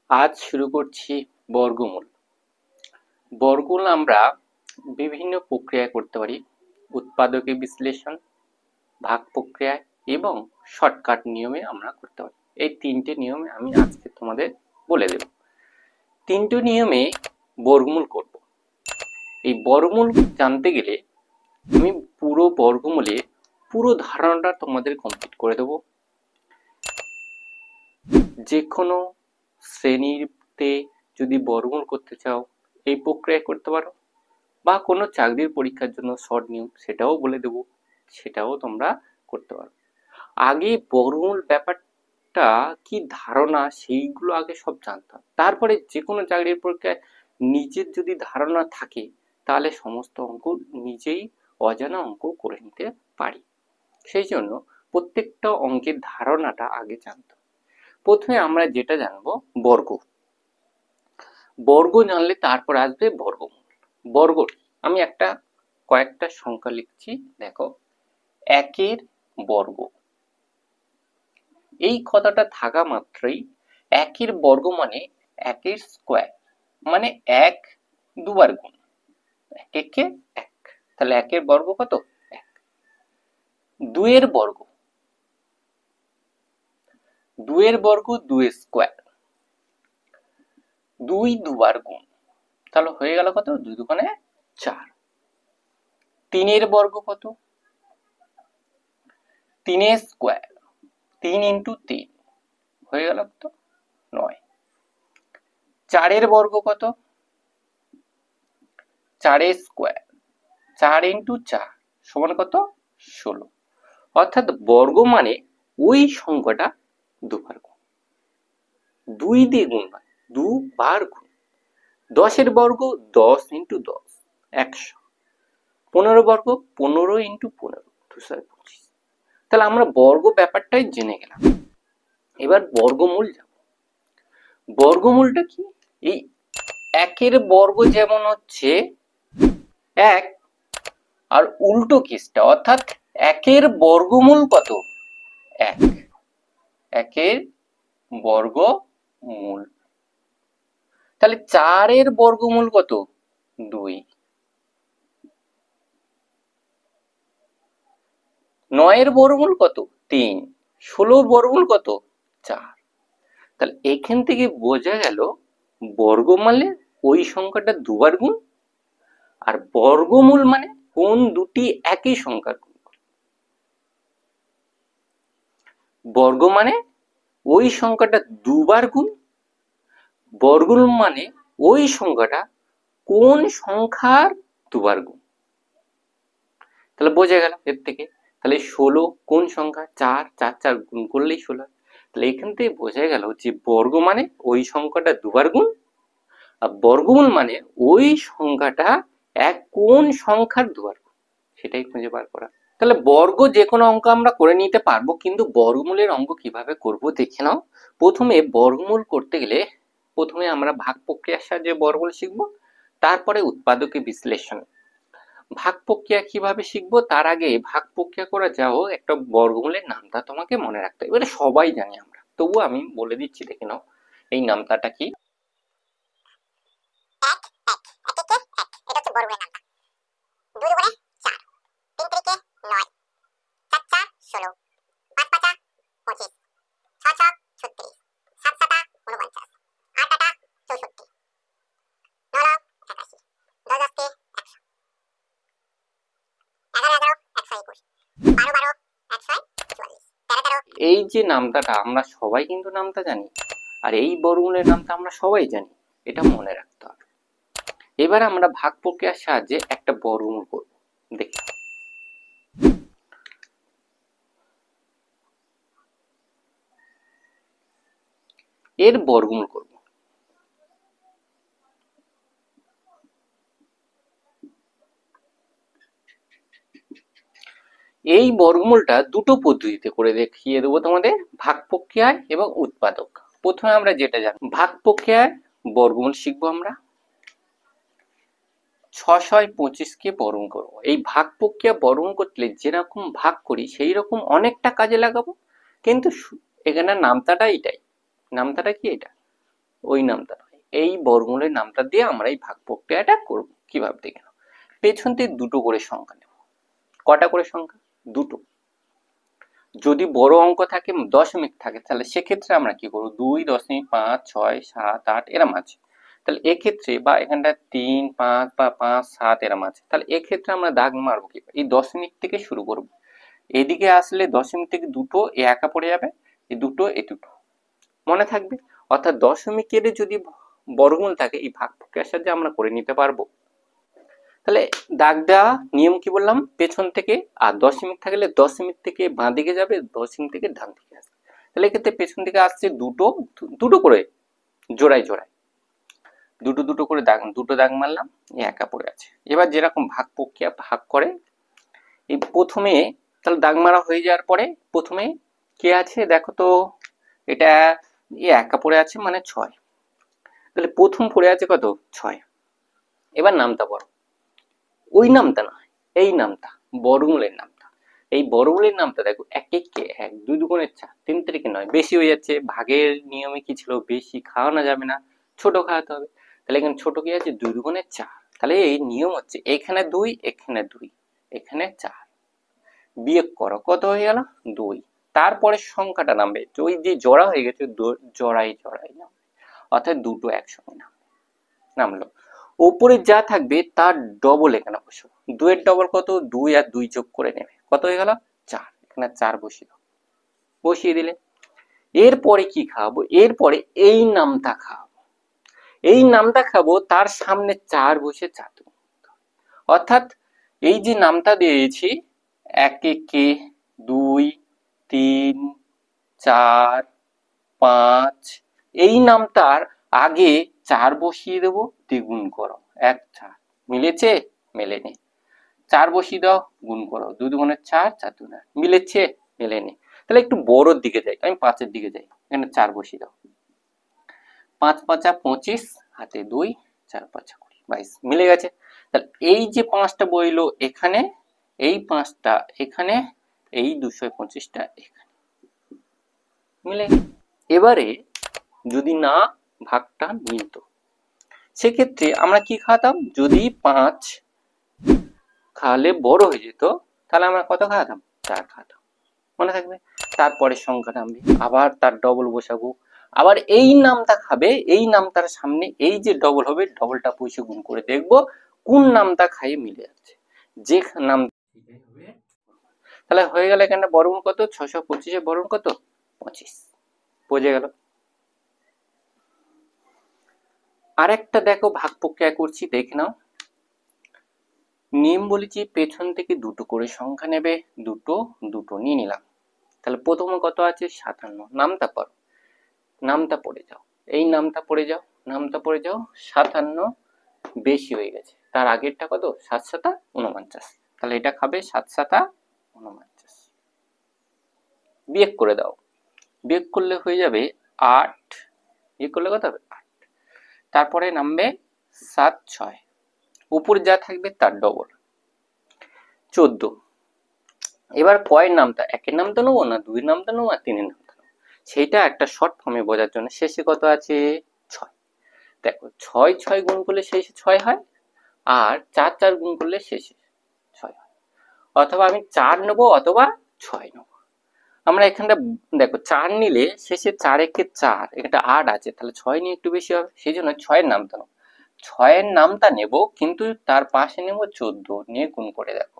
আজ শুরু করছি বর্গমূল। বর্গমূল আমরা বিভিন্ন প্রক্রিয়ায় করতে পারি। উৎপাদকে বিশ্লেষণ, ভাগ প্রক্রিয়ায় এবং শর্টকাট নিয়মে আমরা করতে পারি। এই তিনটে নিয়মে আমি আজকে তোমাদের বলে দেব। তিনটে নিয়মে বর্গমূল করব। এই বর্গমূল জানতে গেলে আমি পুরো বর্গমূলে পুরো ধারণাটা তোমাদের কমপ্লিট করে দেব। যে কোনো শ্রেণীতে যদি বর্গমূল করতে চাও এই প্রক্রিয়া করতে পারো, বা কোনো চাকরির পরীক্ষার জন্য শর্ট নিয়ম সেটাও বলে দেব, সেটাও তোমরা করতে পারো। আগে বর্গমূল ব্যাপারটা কি ধারণা সেইগুলো আগে সব জানতাম, তারপরে যে কোনো চাকরির পরীক্ষায় নিজের যদি ধারণা থাকে তাহলে সমস্ত অঙ্ক নিজেই অজানা অঙ্ক করে নিতে পারি। সেই জন্য প্রত্যেকটা অঙ্কের ধারণাটা আগে জানতাম। প্রথমে আমরা যেটা জানবো বর্গ। বর্গ জানলে তারপর আসবে বর্গমূল। বর্গ আমি কয়েকটা সংখ্যা লিখছি, দেখো। একের বর্গ, এই কথাটা থাকা মাত্রই একের বর্গ মানে একের স্কোয়ার, মানে এক দুবার গুণ। একে এক, তাহলে একের বর্গ কত? এক। দুইয়ের বর্গ, দুইয়ের বর্গ দুই স্কোয়ার, দুই দুবার গুণ, তাহলে হয়ে গেল কত? দুই দুগুণে চার। তিনের বর্গ কত? তিনের স্কোয়ার, তিন ইন্টু তিন, হয়ে গেল কত? নয়। চারের বর্গ কত? চারের স্কোয়ার, চার ইন্টু চার সমান কত? 16। অর্থাৎ বর্গ মানে ওই সংখ্যাটা দুবার গুণ, দুই দিয়ে গুণ নয়, দুবার গুণ। 10-এর বর্গ 10 ইন্টু 10, 100। 15 বর্গ 15 ইন্টু 15, 225। তাহলে আমরা বর্গ ব্যাপারটাই জেনে গেলাম। এবার বর্গমূল যাব। বর্গমূলটা কি? এই একের বর্গ যেমন হচ্ছে এক, আর উল্টো কেসটা, অর্থাৎ একের বর্গমূল কত? এক। একের বর্গমূল, তাহলে চারের বর্গমূল কত? 2। 9-এর বর্গমূল কত? 3। 16-র বর্গমূল কত? 4। তাহলে এখান থেকে বোঝা গেল বর্গ মানে ওই সংখ্যাটা দুবার গুণ, আর বর্গমূল মানে কোন দুটি একই সংখ্যার গুণ। বর্গ মানে ওই সংখ্যাটা দুবার গুণ, বর্গমূল মানে ওই সংখ্যাটা কোন সংখ্যার দুবার গুণ। তাহলে বোঝা গেল এর থেকে। তাহলে 16 কোন সংখ্যা? 4, 4 4 গুণ করলেই 16। তাহলে এখান থেকে বোঝা গেল যে বর্গ মানে ওই সংখ্যাটা দুবার গুণ, আর বর্গমূল মানে ওই সংখ্যাটা কোন সংখ্যার দুবার গুণ, সেটাই খুঁজে বার করা। তাহলে বর্গ যে কোনো অঙ্ক আমরা করে নিতে পারবো, কিন্তু বর্গমূলের অঙ্ক কিভাবে করব দেখে নাও। প্রথমে বর্গমূল করতে গেলে প্রথমে আমরা ভাগ প্রক্রিয়ার সাহায্যে বর্গমূল শিখবো, তারপরে উৎপাদকে বিশ্লেষণ। ভাগ প্রক্রিয়া কিভাবে শিখবো তার আগে ভাগ প্রক্রিয়া করা যাও একটা বর্গমূলের নামটা তোমাকে মনে রাখতে হবে। এবারে সবাই জানি আমরা, তবুও আমি বলে দিচ্ছি, দেখে নাও এই নামটাটা কি। এই যে নামটাটা আমরা সবাই কিন্তু নামটা জানি, আর এই বর্গমূলের নামটা আমরা সবাই জানি, এটা মনে রাখতে হবে। এবার আমরা ভাগ প্রক্রিয়ার সাহায্যে একটা বর্গমূল করব, দেখি। এর বর্গমূল করব। এই বর্গমূলটা দুটো পদ্ধতিতে করে দেখিয়ে দেবো তোমাদের, ভাগ প্রক্রিয়ায় এবং উৎপাদক। প্রথমে আমরা যেটা জানি ভাগ প্রক্রিয়ায় বর্গমূল শিখবো আমরা। 6 6 25 কে বর্গমূল করবো। এই ভাগ প্রক্রিয়া বর্গমূল করতে যেরকম ভাগ করি সেই রকম অনেকটা কাজে লাগাবো, কিন্তু এখানে নামতাটা এটাই। নামতাটা কি? এটা ওই নামটা নয়, এই বর্গমূলের নামটা দিয়ে আমরা এই ভাগ প্রক্রিয়াটা করব। কিভাবে দেখে নাও। পেছন থেকে দুটো করে সংখ্যা নেব। কটা করে সংখ্যা? দুটো। যদি বড় অঙ্ক থাকে, দশমিক থাকে, তাহলে সেক্ষেত্রে আমরা কি করবো, 2.5, 6, 7, 8 এরম আছে। তাহলে এক্ষেত্রে বা এখানটা 3, 5 বা 5, 7 এরম আছে, তাহলে এক্ষেত্রে আমরা দাগ মারবো কি, এই দশমিক থেকে শুরু করব। এদিকে আসলে দশমিক থেকে দুটো এ একা পড়ে যাবে, এই দুটো এ দুটো মনে থাকবে। অর্থাৎ দশমিকের যদি বর্গমূল থাকে, এই ভাগ প্রক্রিয়ার সাহায্যে আমরা করে নিতে পারবো। তাহলে দাগ দেওয়া নিয়ম কি বললাম, পেছন থেকে, আর দশমিক থাকলে দশমিক থেকে বাঁ দিকে যাবে, দশমিক থেকে ডান দিকে আসবে। তাহলে এক্ষেত্রে পেছন থেকে আসছে দুটো, দুটো করে জোড়ায় জোড়ায় দুটো দুটো করে দাগ, দুটো দাগ মারলাম, একা পড়ে আছে। এবার যেরকম ভাগ প্রক্রিয়া ভাগ করে, এই প্রথমে তাহলে দাগ মারা হয়ে যাওয়ার পরে প্রথমে কে আছে দেখো তো, এটা একা পড়ে আছে মানে 6, তাহলে প্রথম পড়ে আছে কত, 6। এবার নামটা বড়, ওই নামটা নয়, এই নামটা, বর্গমূলের নামটা। এই বর্গমূলের নামটা দেখো, এক কে 1, 2 দুগুণে 4, 3 তারিখে 9, বেশি হয়ে যাচ্ছে। ভাগের নিয়মে কি ছিল, বেশি খাওয়ানো যাবে না, ছোট খাওয়াতে হবে। তাহলে এখানে ছোট কি আছে, 2 দুগুণে 4। তাহলে এই নিয়ম হচ্ছে এখানে 2, এখানে 2, এখানে 4, বিয়োগ করো, কত হয়ে গেল, 2। তারপরে সংখ্যাটা নামবে, ওই যে জোড়া হয়ে গেছে জোড়াই জোড়াই নামবে, অর্থাৎ দুটো একসঙ্গে নামলো। উপরে যা থাকবে তার ডবল এখানে বসবো। 2 এর ডবল কত, 2 আর 2 যোগ করে নেবে, কত হয়ে গেল, 4। এখানে 4 বসিয়ে দাও, বসিয়ে দিলে। এরপরে কি খাওয়াবো, এরপরে এই নামটা খাওয়াবো, এই নামটা খাবো, তার সামনে 4 বসে 4 দেবো। অর্থাৎ এই যে নামটা দিয়েছি, 1 কে 2, 3, 4, 5, এই নামটার আগে 4 বসিয়ে দেবো, দ্বিগুণ করো, 1 4, মিলেছে, মেলেনি। 4 বসিয়ে দাও, গুণ করো, 2 দুগুণে 4, 4 দুগুণে, মিলেছে, মেলেনি। তাহলে একটু বড়র দিকে যাই, আমি 5 এর দিকে যাই, এখানে 4 বসিয়ে দাও, 5 5 25, হাতে 2, 4 5 20, 22, মিলে গেছে। তাহলে এই যে 5টা বইলো এখানে, এই 5টা এখানে, এই 225টা এখানে, মিলে গেছে। এবারে যদি না ভাগটা মিলতো, সেক্ষেত্রে আমরা কি খাওয়াতাম, যদি 5 খাওয়ালে বড় হয়ে যেত, তাহলে আমরা কত খাওয়াতাম, 4 খাওয়াতাম, মনে থাকবে। তারপরে সংখ্যা নামবে, আবার তার ডবল বসাবো, আবার এই নামটা খাবে, এই নামটার সামনে এই যে ডবল হবে, ডবলটা বসে গুণ করে দেখবো কোন নামটা খাইয়ে মিলে যাচ্ছে, যে নাম হবে। তাহলে হয়ে গেল, এখানে বর্গমূল কত, 625 এর বর্গমূল কত, 25, বুঝে গেল। আরেকটা দেখো ভাগ প্রক্রিয়া করছি, দেখে নাও। নিয়ম বলেছি পেছন থেকে দুটো করে সংখ্যা নেবে, দুটো দুটো নিয়ে নিলাম। তাহলে প্রথমে কত আছে, 57, নামটা পড়ো, নামটা পড়ে যাও, এই নামটা পড়ে যাও, নামটা পড়ে যাও, 57 বেশি হয়ে গেছে, তার আগেরটা কত, 7 7 49, তাহলে এটা খাবে 7 7 49, বিয়োগ করে দাও, বিয়োগ করলে হয়ে যাবে 8, বিয়োগ করলে কত হবে, 8। তারপরে নামবে 7 6, উপরে যা থাকবে তার ডবল, 14। এবার কয়ের নামটা, একের নামটা নেবো না, 2 এর নামটা নেবো, আর 3 এর নামটা নেবো, সেটা একটা শর্ট ফর্মে বোঝার জন্য শেষে কত আছে, 6। দেখো 6 6 গুণ করলে শেষে 6 হয়, আর 4 4 গুণ করলে শেষে 6 হয়। অথবা আমি 4 নেবো অথবা 6 নেবো। আমরা এখানটা দেখো 4 নিলে শেষে 4 একে 4, এটা 8 আছে, তাহলে 6 নিয়ে একটু বেশি হবে, সেই জন্য 6 এর নামটা নেবো। 6 এর নামটা নেব, কিন্তু তার পাশে নেব 14, নিয়ে গুণ করে দেখো,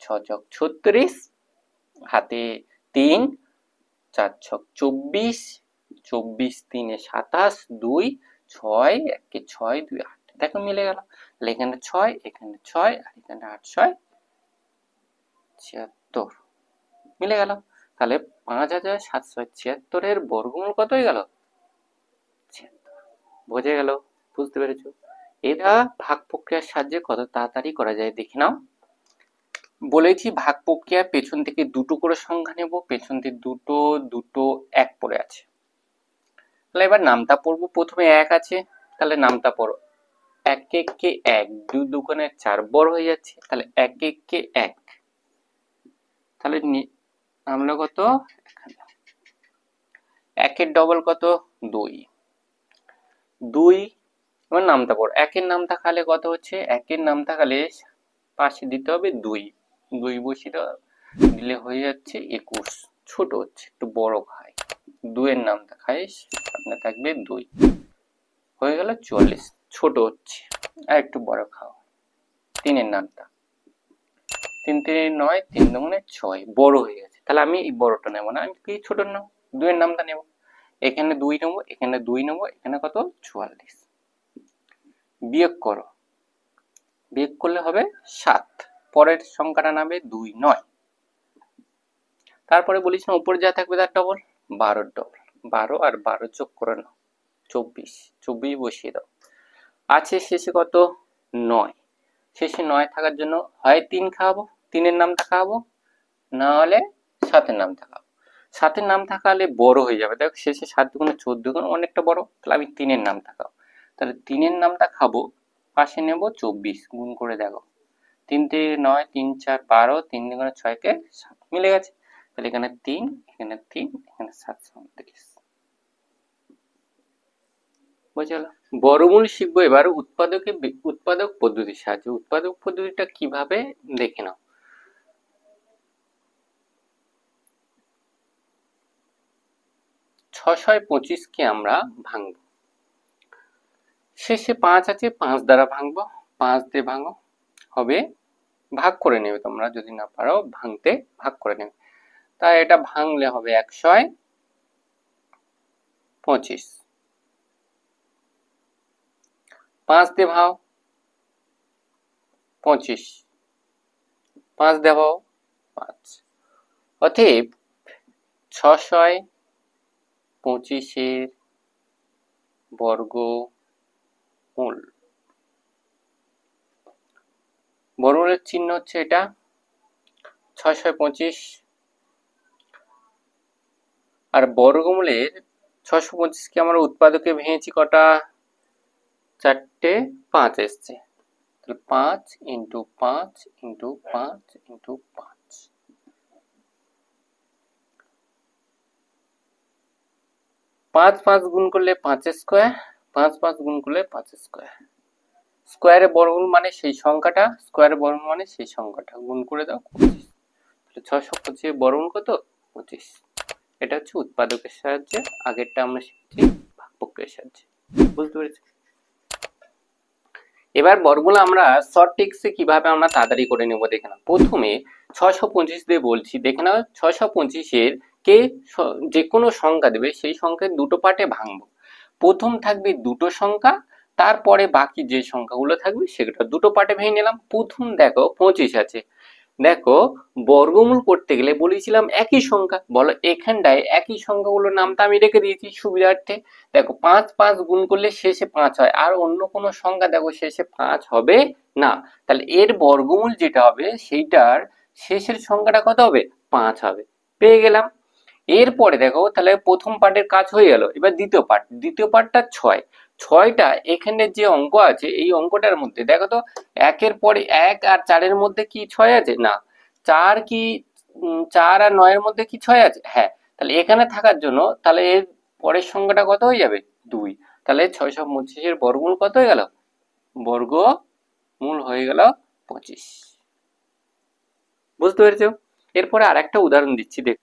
6 ছক 36, হাতে 3, 4 ছক 24, 24 3 27, 2 6, 1 6, 2 8, দেখো মিলে গেল। তাহলে এখানে 6, এখানে 6, আর এখানে 8 6 76, মিলে গেল। তাহলে 5776 এর বর্গমূল কত হয়ে গেল, 76। বোঝা গেল, বুঝতে পেরেছো। এটা ভাগ প্রক্রিয়ার সাহায্যে কত তাড়াতাড়ি করা যায় দেখে নাও। বলেছি ভাগ প্রক্রিয়া পেছন থেকে দুটো করে সংখ্যা নেব, পেছন থেকে দুটো দুটো 1 পড়ে আছে। তাহলে এবার নামটা পড়বো, প্রথমে 1 আছে, তাহলে নামটা পড়ো, 1 1 1, 2 দুগুণে 4, বড় হয়ে যাচ্ছে, তাহলে 1 1 1, তাহলে নামলো কত, 1 এর ডবল কত, 2, 2 এবার নামতা পড়ো, একের নাম থাকালে কত হচ্ছে, একের নাম থাকালে পাশে দিতে হবে 2, 2 বসিয়ে দিলে হয়ে যাচ্ছে 21, ছোট হচ্ছে একটু বড় খায়, 2 এর নাম থাকায় সামনে থাকবে 2, হয়ে গেল 44, ছোট হচ্ছে আর একটু বড় খাও। 3 এর নামটা 3 3 9, 3 দুগুণে 6, বড় হয়ে গেছে, তাহলে আমি এই বড়টা নেব না, আমি কি ছোট নেব, 2 এর নামটা নেব, এখানে 2 নেব, এখানে 2 নেব, এখানে কত 44, বিয়োগ করো, বিয়োগ করলে হবে 7, পরের সংখ্যাটা নামবে 2 9, তারপরে বলেছিলাম উপরে যা থাকবে তার ডবল, 12 ডবল, 12 আর 12 যোগ করে নাও 24, 24 বসিয়ে দাও, আছে শেষে কত 9, শেষে 9 থাকার জন্য হয় 3 খাওয়াবো, 3 এর নামটা খাওয়াবো, না হলে 7 এর নাম থাকাবো, 7 এর নাম থাকালে বড় হয়ে যাবে, দেখো শেষে 7 দুগুণে 14 গুণ অনেকটা বড়, তাহলে আমি 3 এর নাম থাকাবো, তাহলে 3 এর নামটা খাবো, পাশে নেব 24, গুণ করে দেখো 3 3 9, 3 4 12, 3 দুগুণে 6 কে 7, মিলে গেছে, তাহলে এখানে 3, এখানে 3, এখানে 7 37, বুঝে গেল। বর্গমূল শিখবো এবার উৎপাদক পদ্ধতির সাহায্যে, উৎপাদক পদ্ধতিটা কিভাবে দেখে নাও। 6 × 25 কে আমরা ভাঙবো, শেষে 5 আছে, 5 দ্বারা ভাঙবো, 5 দিয়ে ভাঙো, হবে ভাগ করে নেবে, তোমরা যদি না পারো ভাঙতে ভাগ করে নেবে, তাই এটা ভাঙলে হবে 125, 5 দিয়ে ভাও 25, 5 দিয়ে ভাও 5, অতএব 6 × 25 এর বর্গমূল, বর্গমূলের চিহ্ন হচ্ছে এটা 6 × 25, আর বর্গমূলের 625 কে আমরা উৎপাদকে ভেঙেছি কটা, 4টে 5 এসছে, তাহলে 5 × 5 × 5 × 5, 5 5 গুণ করলে 5 স্কয়ার, 5 5 গুণ করলে 5 স্কয়ার, স্কয়ারের বর্গমূল মানে সেই সংখ্যাটা, স্কয়ারের বর্গমূল মানে সেই সংখ্যাটা, গুণ করে দাও 25, তাহলে 625 এর বর্গমূল কত 25, এটা হচ্ছে উৎপাদকের সাহায্যে, আগেরটা আমরা শিখছি ভাগফলের সাহায্যে, বুঝতে পেরেছি। এবার বর্গমূল আমরা শর্ট ট্রিক্সে কিভাবে আমরা তাড়াতাড়ি করে নেব দেখে নাও। প্রথমে 625 দিয়ে বলছি, দেখে নাও 625 এর কে যে কোনো সংখ্যা দেবে, সেই সংখ্যার দুটো পার্টে ভাঙবো, প্রথম থাকবে দুটো সংখ্যা, তারপরে বাকি যে সংখ্যাগুলো থাকবে সেগুলো দুটো পার্টে ভেঙে নিলাম। প্রথম দেখো 25 আছে, দেখো বর্গমূল করতে গেলে বলেছিলাম একই সংখ্যা, বলো এখানটায় একই সংখ্যাগুলোর নামটা আমি রেখে দিয়েছি সুবিধার্থে, দেখো 5 5 গুণ করলে শেষে 5 হয়, আর অন্য কোনো সংখ্যা দেখো শেষে 5 হবে না, তাহলে এর বর্গমূল যেটা হবে সেইটার শেষের সংখ্যাটা কত হবে 5 হবে, পেয়ে গেলাম। এরপরে দেখো তাহলে প্রথম পার্টের কাজ হয়ে গেল, এবার দ্বিতীয় পার্টটা 6, 6টা এখানে যে অঙ্ক আছে এই অঙ্কটার মধ্যে দেখো তো, একের পরে 1 আর 4 এর মধ্যে কি 6 আছে, না 4 কি 4 আর 9 এর মধ্যে কি 6 আছে, হ্যাঁ, তাহলে এখানে থাকার জন্য তাহলে এর পরের সংখ্যাটা কত হয়ে যাবে 2, তাহলে 625 এর বর্গমূল কত হয়ে গেল, বর্গমূল হয়ে গেল 25, বুঝতে পেরেছো। এরপরে আরেকটা উদাহরণ দিচ্ছি, দেখ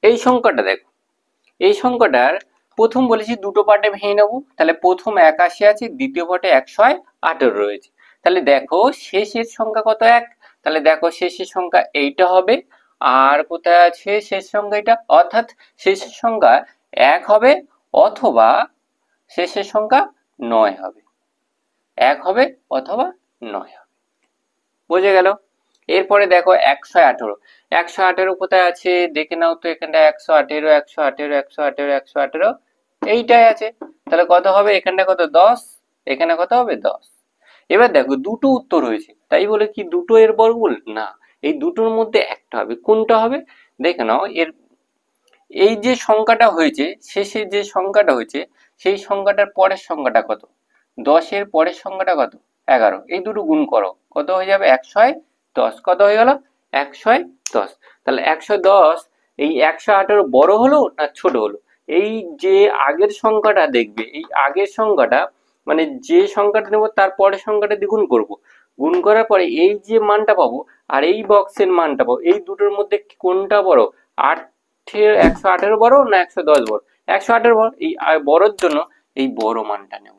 এই সংখ্যাটা দেখো, এই সংখ্যাটার প্রথম বলেছি দুটো পার্টে ভেঙে নেব, তাহলে প্রথম 81 আছে, দ্বিতীয় পার্টে 118 রয়েছে, তাহলে দেখো শেষের সংখ্যা কত 1, তাহলে দেখো শেষের সংখ্যা এইটা হবে, আর কোথায় আছে শেষ সংখ্যা এটা, অর্থাৎ শেষের সংখ্যা 1 হবে অথবা শেষের সংখ্যা 9 হবে, 1 হবে অথবা 9 হবে, বুঝে গেল। এরপরে দেখো 118, 118 কোথায় আছে দেখে নাও তো, এখানটা 118 118 118 118 এইটাই আছে, তাহলে কত হবে এখানটা কত 10, এখানে কত হবে 10। এবার দেখো দুটো উত্তর হয়েছে, তাই বলে কি দুটো এর বর্গমূল না, এই দুটোর মধ্যে একটা হবে, কোনটা হবে দেখে নাও, এর এই যে সংখ্যাটা হয়েছে শেষে যে সংখ্যাটা হয়েছে সেই সংখ্যাটার পরের সংখ্যাটা কত, 10 এর পরের সংখ্যাটা কত 11, এই দুটো গুণ করো কত হয়ে যাবে 110, কত হয়ে গেল 110, তাহলে 110 এই 118 বড় হলো না ছোট হলো, এই যে আগের সংখ্যাটা দেখবে, এই আগের সংখ্যাটা মানে যে সংখ্যাটা নেব তার পরের সংখ্যাটা দিয়ে গুণ করব, গুণ করার পরে এই যে মানটা পাবো আর এই বক্সের মানটা পাবো, এই দুটোর মধ্যে কোনটা বড়, 118 বড় না 110 বড়? 118 বড়। এই বড়র জন্য এই বড় মানটা নেব,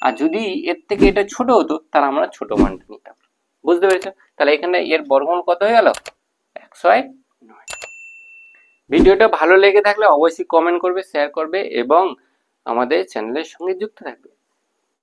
আর যদি এর থেকে এটা ছোট হতো তাহলে আমরা ছোট মানটা নিতাম। বুঝতে পেরেছো? তাহলে এখানে এর বর্গমূল কত হয়ে গেল? 109। ভিডিওটা ভালো লেগে থাকলে অবশ্যই কমেন্ট করবে, শেয়ার করবে এবং আমাদের চ্যানেলের সঙ্গে যুক্ত থাকবে।